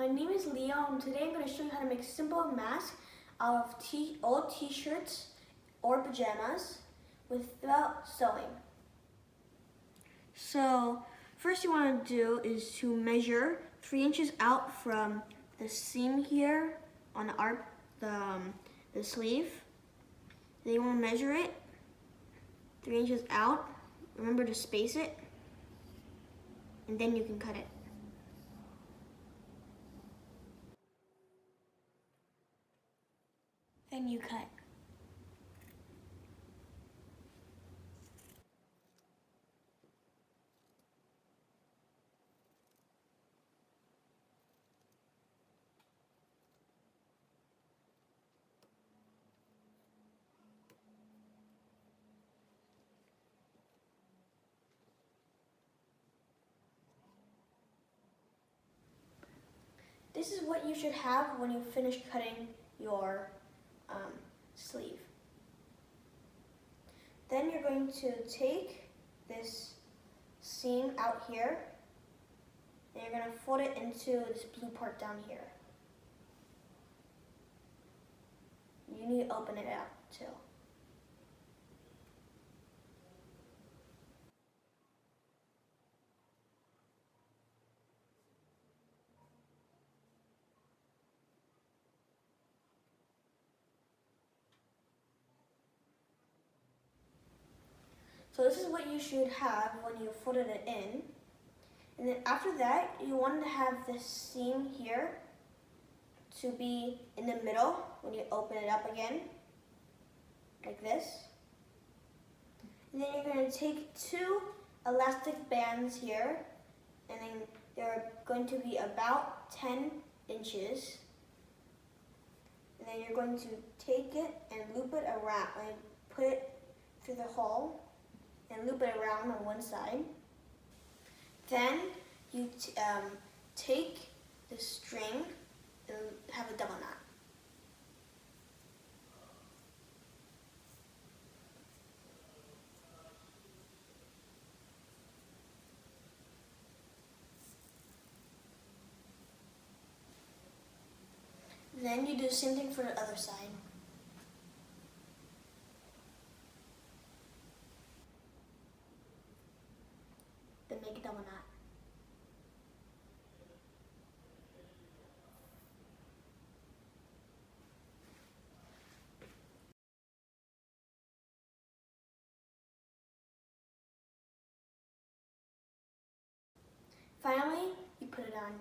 My name is Leo, and today I'm going to show you how to make a simple mask out of old t-shirts or pajamas without sewing. So first you want to do is to measure 3 inches out from the seam here on the sleeve. Then you want to measure it 3 inches out. Remember to space it, and then you can cut it. Then you cut. This is what you should have when you finish cutting your sleeve. Then you're going to take this seam out here, and you're going to fold it into this blue part down here. You need to open it out too. So this is what you should have when you folded it in. And then after that, you want to have this seam here to be in the middle when you open it up again, like this. And then you're going to take 2 elastic bands here, and then they're going to be about 10 inches. And then you're going to take it and loop it around, and put it through the hole and loop it around on one side. Then you take the string and have a double knot. Then you do the same thing for the other side. Then make a double knot. Finally, you put it on.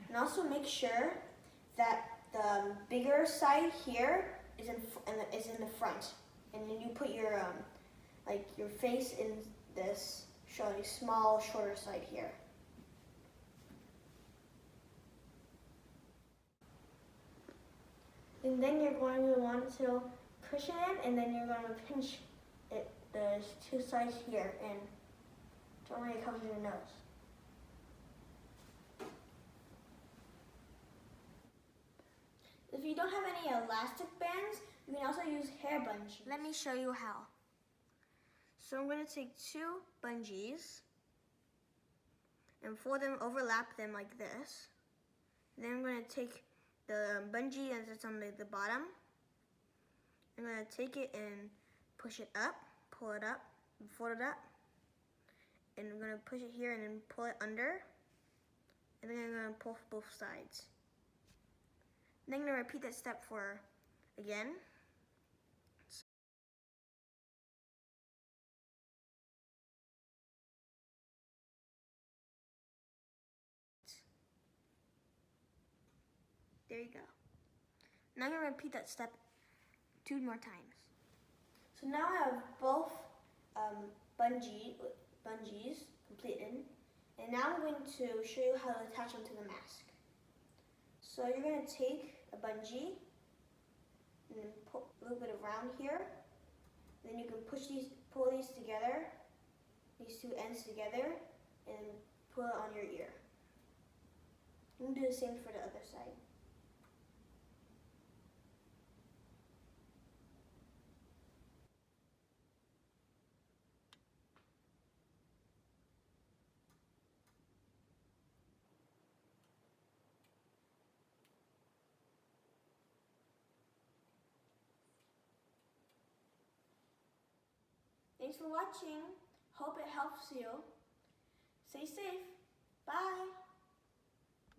And also make sure that the bigger side here is in the front, and then you put your your face in this small, shorter side here. And then you're going to want to push it in, and then you're going to pinch it. There's 2 sides here, and don't worry, it covers your nose. If you don't have any elastic bands, you can also use hair bungees. Let me show you how. So I'm going to take 2 bungees and fold them, overlap them like this. Then I'm going to take the bungee as it's on the bottom. I'm going to take it and push it up, pull it up, and fold it up. And I'm going to push it here and then pull it under. And then I'm going to pull both sides. And then I'm going to repeat that step again. There you go. Now I'm going to repeat that step 2 more times. So now I have both bungees completed, and now I'm going to show you how to attach them to the mask. So you're going to take a bungee and then loop it around here. Then you can pull these together, these 2 ends together, and pull it on your ear. You can do the same for the other side. Thanks for watching. Hope it helps you. Stay safe. Bye.